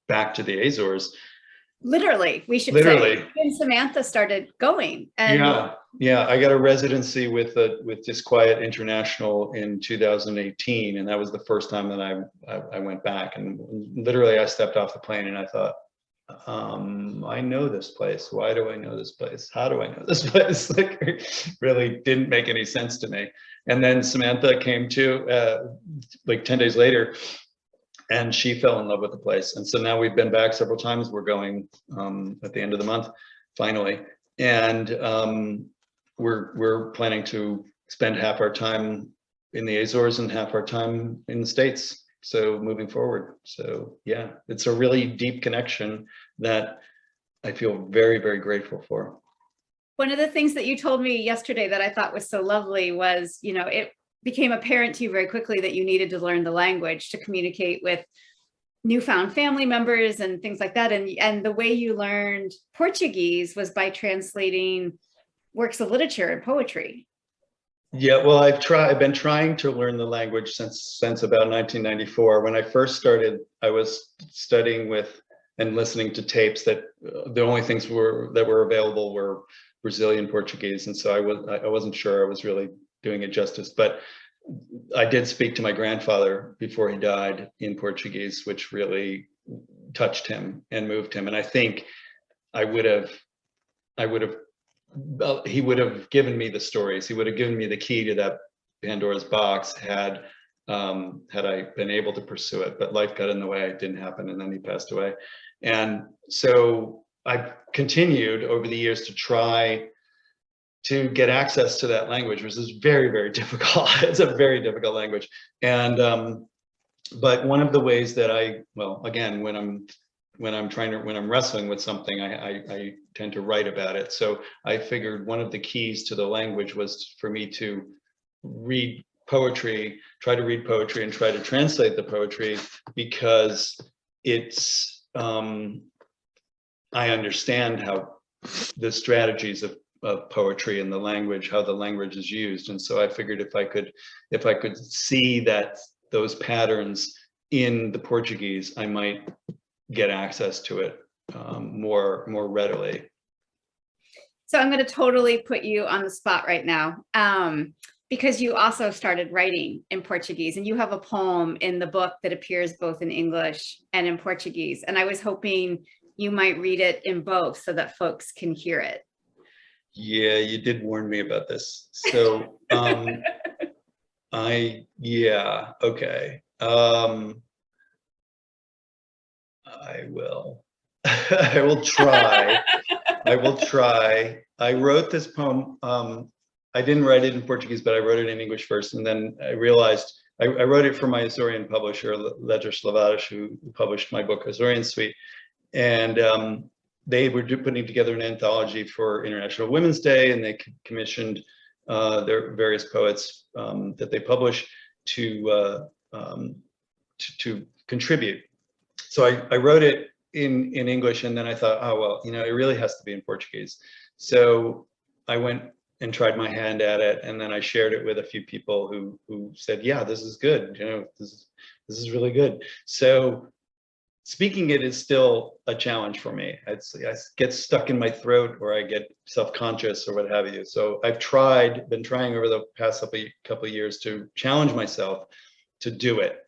back to the Azores. Literally, we should Literally. say. And Samantha started going. And yeah. I got a residency with Disquiet International in 2018, and that was the first time that I went back. And literally, I stepped off the plane and I thought, I know this place. Why do I know this place? How do I know this place? Like, really didn't make any sense to me. And then Samantha came to like 10 days later, and she fell in love with the place. And so now we've been back several times. We're going at the end of the month, finally. And we're planning to spend half our time in the Azores and half our time in the States. So moving forward. So yeah, it's a really deep connection that I feel very, very grateful for. One of the things that you told me yesterday that I thought was so lovely was, you know, it became apparent to you very quickly that you needed to learn the language to communicate with newfound family members and things like that. And the way you learned Portuguese was by translating works of literature and poetry. Yeah, well, I've been trying to learn the language since about 1994. When I first started, I was studying with and listening to tapes that the only things that were available were Brazilian Portuguese, and so I wasn't sure I was really doing it justice. But I did speak to my grandfather before he died in Portuguese, which really touched him and moved him. And I think he would have given me the stories. He would have given me the key to that Pandora's box had I been able to pursue it. But life got in the way. It didn't happen, and then he passed away. And so I've continued over the years to try to get access to that language, which is very, very difficult. It's a very difficult language. And but one of the ways that again, when I'm wrestling with something, I tend to write about it. So I figured one of the keys to the language was for me to read poetry, try to read poetry and try to translate the poetry, because it's I understand how the strategies of poetry and the language, how the language is used. And so I figured if I could see those patterns in the Portuguese, I might get access to it more readily. So I'm going to totally put you on the spot right now, because you also started writing in Portuguese, and you have a poem in the book that appears both in English and in Portuguese. And I was hoping you might read it in both so that folks can hear it. Yeah, you did warn me about this. So okay. I will. I will try. I wrote this poem. I didn't write it in Portuguese, but I wrote it in English first, and then I realized I wrote it for my Azorean publisher, Letras Lavadas, who published my book Azorean Suite, and they were putting together an anthology for International Women's Day, and they commissioned their various poets that they publish to contribute. So I wrote it in English, and then I thought, oh well, you know, it really has to be in Portuguese. So I went and tried my hand at it, and then I shared it with a few people who said, yeah, this is good, you know, this is really good. So speaking it is still a challenge for me. I get stuck in my throat, or I get self-conscious, or what have you. So I've been trying over the past couple of years to challenge myself to do it.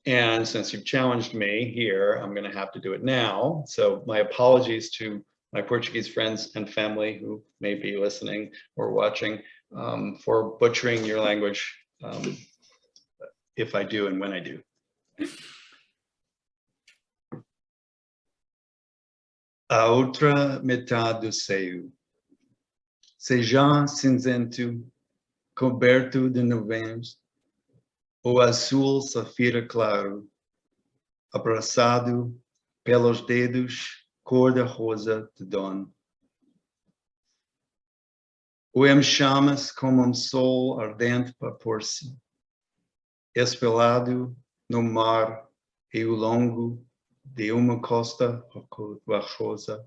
And since you've challenged me here, I'm going to have to do it now. So my apologies to my Portuguese friends and family who may be listening or watching for butchering your language, if I do and when I do. A outra metade do seio, sejam cinzento, coberto de nuvens, ou azul safira claro, abraçado pelos dedos cor-de-rosa de dawn. O em chamas como sol ardente para pôr-se, espelhado no mar e ao longo de uma costa rochosa.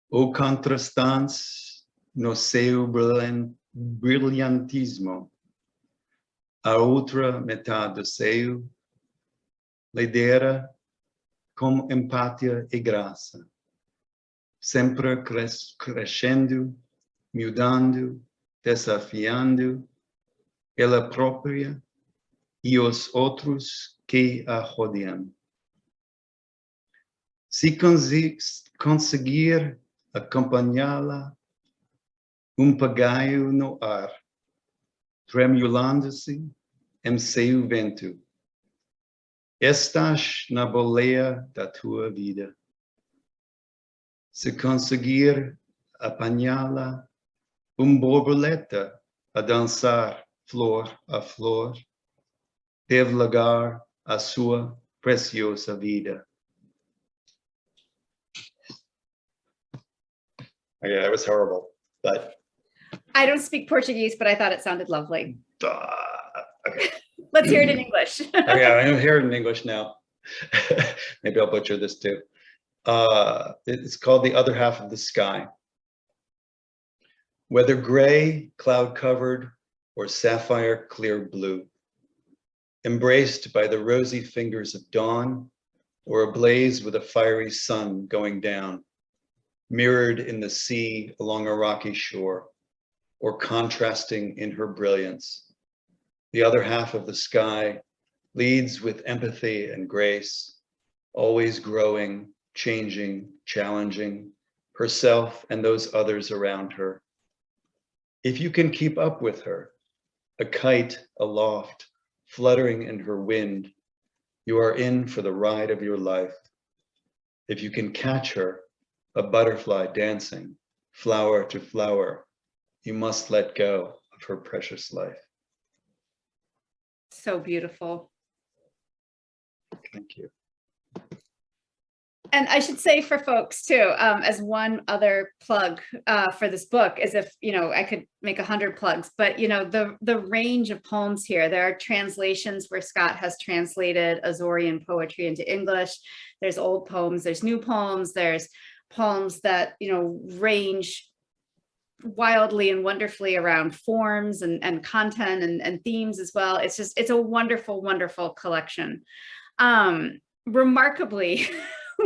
O contrastante no seu brilhantismo, a outra metade do céu lidera com empatia e graça, sempre crescendo, mudando, desafiando ela própria e os outros que a rodeiam. Se conseguir acompanhá-la, pagaio no ar, tremulando-se em seu vento. Estás na boleia da tua vida. Se conseguir apanhá-la, borboleta a dançar flor a flor, deve largar a sua preciosa vida. Yeah, it was horrible, but I don't speak Portuguese, but I thought it sounded lovely. okay. Let's hear it in English. Okay, I'm gonna hear it in English now. Maybe I'll butcher this too. It's called The Other Half of the Sky. Whether gray, cloud-covered, or sapphire clear blue, embraced by the rosy fingers of dawn, or ablaze with a fiery sun going down, mirrored in the sea along a rocky shore, or contrasting in her brilliance, the other half of the sky leads with empathy and grace, always growing, changing, challenging herself and those others around her. If you can keep up with her, a kite aloft, fluttering in her wind, you are in for the ride of your life. If you can catch her, a butterfly dancing, flower to flower, you must let go of her precious life. So beautiful. Thank you. And I should say for folks too, as one other plug for this book, is if, I could make 100 plugs, but, the range of poems here, there are translations where Scott has translated Azorean poetry into English. There's old poems, there's new poems, there's poems that, range wildly and wonderfully around forms and content and themes as well. It's a wonderful, wonderful collection. Remarkably,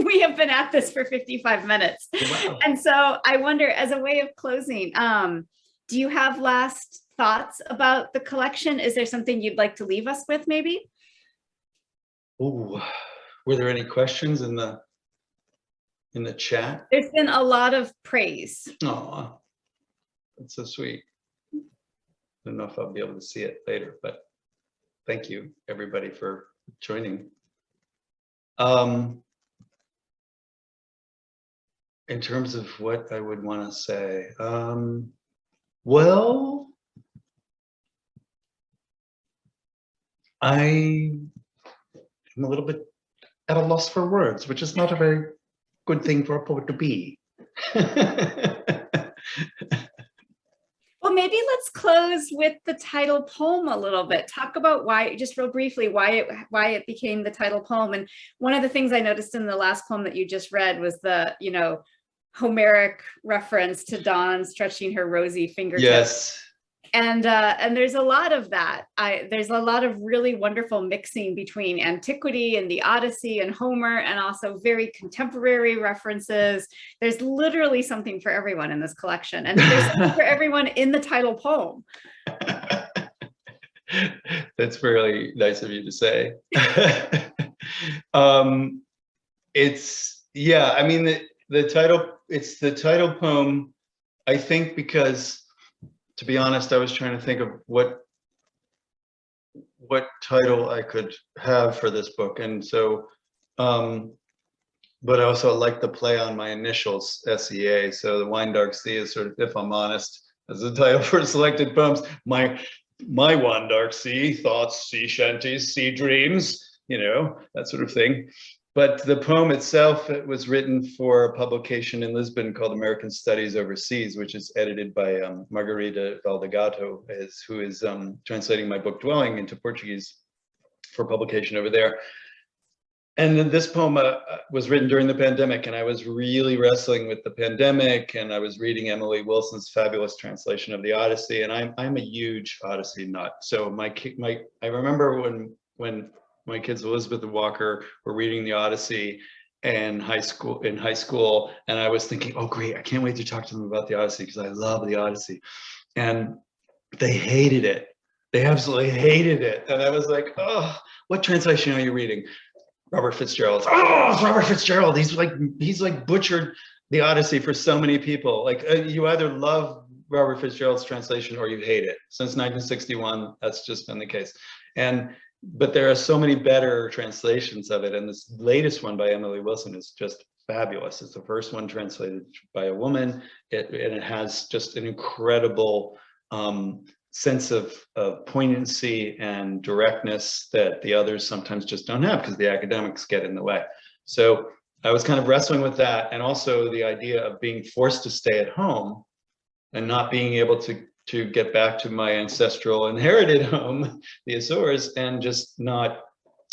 we have been at this for 55 minutes. Wow. And so I wonder, as a way of closing, do you have last thoughts about the collection? Is there something you'd like to leave us with, maybe? Oh, were there any questions in the chat? There's been a lot of praise. Oh, that's so sweet. I don't know if I'll be able to see it later, but thank you, everybody, for joining. In terms of what I would want to say, well, I am a little bit at a loss for words, which is not a very good thing for a poet to be. Well, maybe let's close with the title poem a little bit. Talk about why, just real briefly, why it became the title poem. And one of the things I noticed in the last poem that you just read was the, Homeric reference to dawn stretching her rosy fingertips. Yes. And there's a lot of that. There's a lot of really wonderful mixing between antiquity and the Odyssey and Homer, and also very contemporary references. There's literally something for everyone in this collection, and there's something for everyone in the title poem. That's really nice of you to say. I mean, it's the title poem, I think, because, to be honest, I was trying to think of what title I could have for this book. And so, but I also like the play on my initials, SEA. So the Wine Dark Sea is sort of, if I'm honest, as the title for selected poems. My Wine Dark Sea, thoughts, sea shanties, sea dreams, you know, that sort of thing. But the poem itself, it was written for a publication in Lisbon called American Studies Overseas, which is edited by Margarida Valdegato, who is translating my book Dwelling into Portuguese for publication over there. And then this poem was written during the pandemic, and I was really wrestling with the pandemic, and I was reading Emily Wilson's fabulous translation of the Odyssey, and I'm a huge Odyssey nut. So I remember when my kids Elizabeth and Walker were reading the Odyssey in high school, and I was thinking, oh great, I can't wait to talk to them about the Odyssey because I love the Odyssey, and they hated it. They absolutely hated it, and I was like, oh, what translation are you reading? Robert Fitzgerald. Oh, it's Robert Fitzgerald. He's like butchered the Odyssey for so many people. Like you either love Robert Fitzgerald's translation or you hate it. Since 1961, that's just been the case. But there are so many better translations of it. And this latest one by Emily Wilson is just fabulous. It's the first one translated by a woman. And it has just an incredible sense of poignancy and directness that the others sometimes just don't have because the academics get in the way. So I was kind of wrestling with that, and also the idea of being forced to stay at home and not being able to get back to my ancestral inherited home, the Azores, and just not.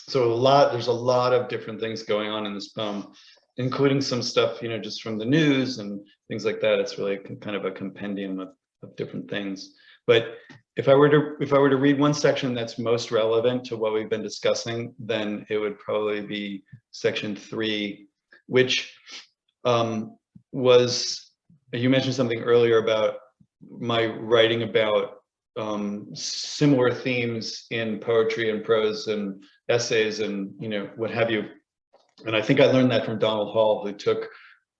So there's a lot of different things going on in this poem, including some stuff, you know, just from the news and things like that. It's really kind of a compendium of different things. But if I were to read one section that's most relevant to what we've been discussing, then it would probably be section 3, which was, you mentioned something earlier about my writing about similar themes in poetry and prose and essays and, you know, what have you. And I think I learned that from Donald Hall, who took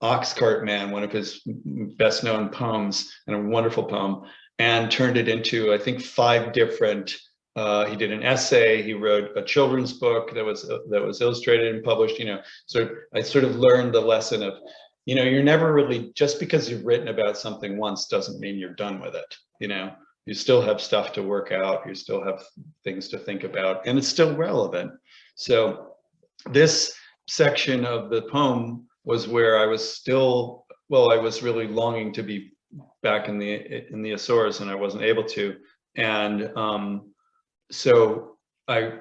Oxcart Man, one of his best known poems and a wonderful poem, and turned it into, I think, 5 different, he did an essay, he wrote a children's book that was illustrated and published, you know. So I sort of learned the lesson of, you know, you're never really, just because you've written about something once doesn't mean you're done with it, you know. You still have stuff to work out, you still have things to think about, and it's still relevant. So this section of the poem was where I was still, well, I was really longing to be back in the Azores, and I wasn't able to. And so I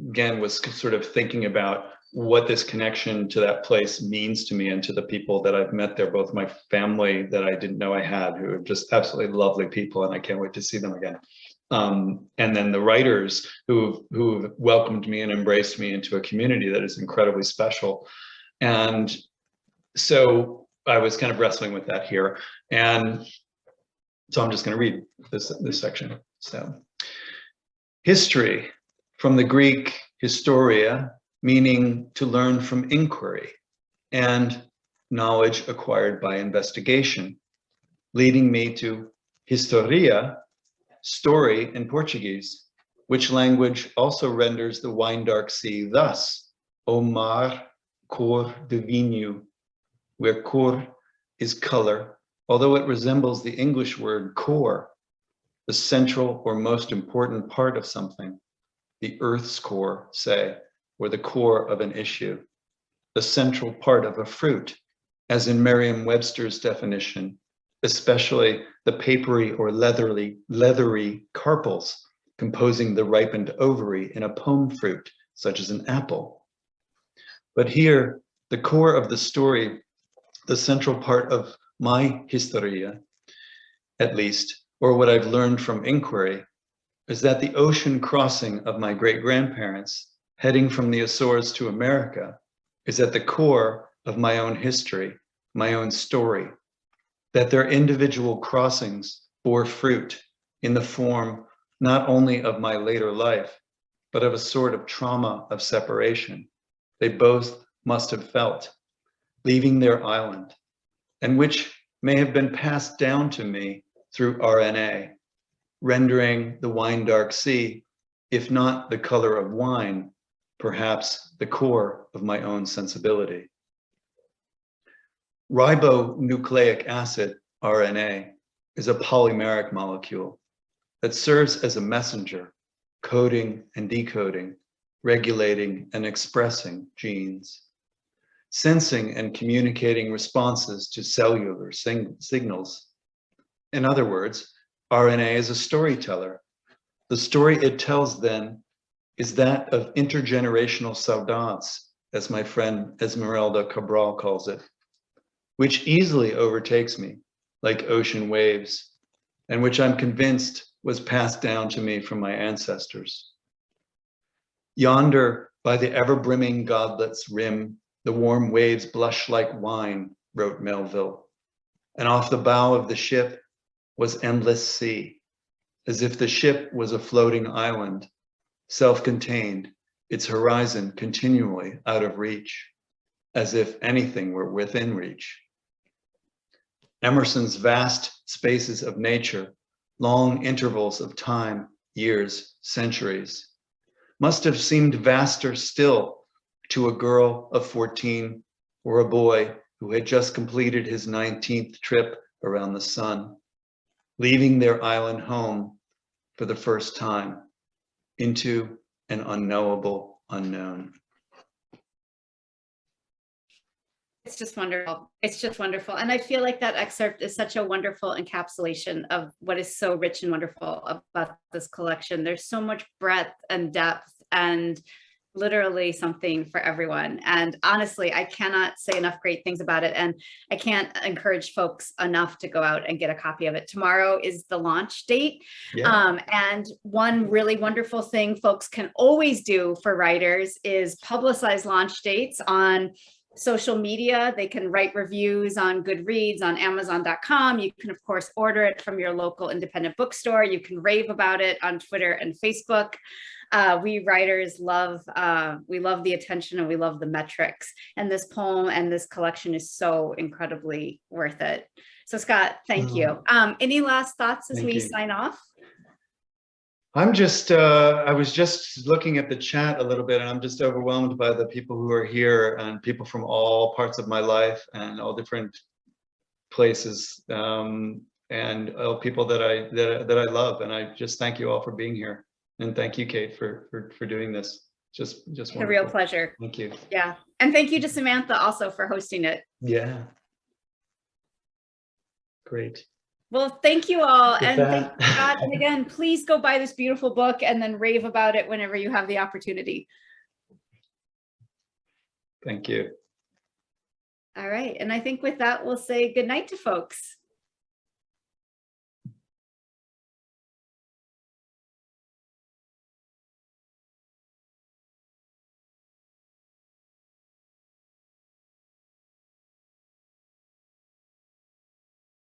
again was sort of thinking about what this connection to that place means to me and to the people that I've met there, both my family that I didn't know I had, who are just absolutely lovely people, and I can't wait to see them again. And then the writers who welcomed me and embraced me into a community that is incredibly special. And so I was kind of wrestling with that here. And so I'm just going to read this section. So, history, from the Greek historia, meaning to learn from inquiry, and knowledge acquired by investigation, leading me to historia, story in Portuguese, which language also renders the wine dark sea thus: O mar, cor de vinho, where cor is color, although it resembles the English word core, the central or most important part of something, the earth's core, say, or the core of an issue, the central part of a fruit, as in Merriam-Webster's definition, especially the papery or leathery carpels composing the ripened ovary in a pome fruit, such as an apple. But here, the core of the story, the central part of my historia, at least, or what I've learned from inquiry, is that the ocean crossing of my great-grandparents heading from the Azores to America is at the core of my own history, my own story, that their individual crossings bore fruit in the form not only of my later life, but of a sort of trauma of separation they both must have felt, leaving their island, and which may have been passed down to me through RNA, rendering the wine dark sea, if not the color of wine, perhaps the core of my own sensibility. Ribonucleic acid, RNA, is a polymeric molecule that serves as a messenger, coding and decoding, regulating and expressing genes, sensing and communicating responses to cellular signals. In other words, RNA is a storyteller. The story it tells then is that of intergenerational saudades, as my friend Esmeralda Cabral calls it, which easily overtakes me like ocean waves, and which I'm convinced was passed down to me from my ancestors. Yonder, by the ever-brimming godlet's rim, the warm waves blush like wine, wrote Melville, and off the bow of the ship was endless sea, as if the ship was a floating island, self-contained, its horizon continually out of reach, as if anything were within reach. Emerson's vast spaces of nature, long intervals of time, years, centuries, must have seemed vaster still to a girl of 14 or a boy who had just completed his 19th trip around the sun, leaving their island home for the first time into an unknowable unknown. It's just wonderful. It's just wonderful. And I feel like that excerpt is such a wonderful encapsulation of what is so rich and wonderful about this collection. There's so much breadth and depth and literally something for everyone. And honestly, I cannot say enough great things about it. And I can't encourage folks enough to go out and get a copy of it. Tomorrow is the launch date. Yeah. And one really wonderful thing folks can always do for writers is publicize launch dates on social media. They can write reviews on Goodreads, on Amazon.com. You can, of course, order it from your local independent bookstore. You can rave about it on Twitter and Facebook. We writers love, we love the attention and we love the metrics. And this poem and this collection is so incredibly worth it. So Scott, thank you. Any last thoughts as we sign off? I'm just, I was just looking at the chat a little bit and I'm just overwhelmed by the people who are here and people from all parts of my life and all different places and all people that I love. And I just thank you all for being here. And thank you, Kate, for doing this. Just wonderful. A real pleasure. Thank you. Yeah. And thank you to Samantha also for hosting it. Yeah. Great. Well, thank you all. With and that. thank you, God. And again, please go buy this beautiful book and then rave about it whenever you have the opportunity. Thank you. All right. And I think with that, we'll say good night to folks.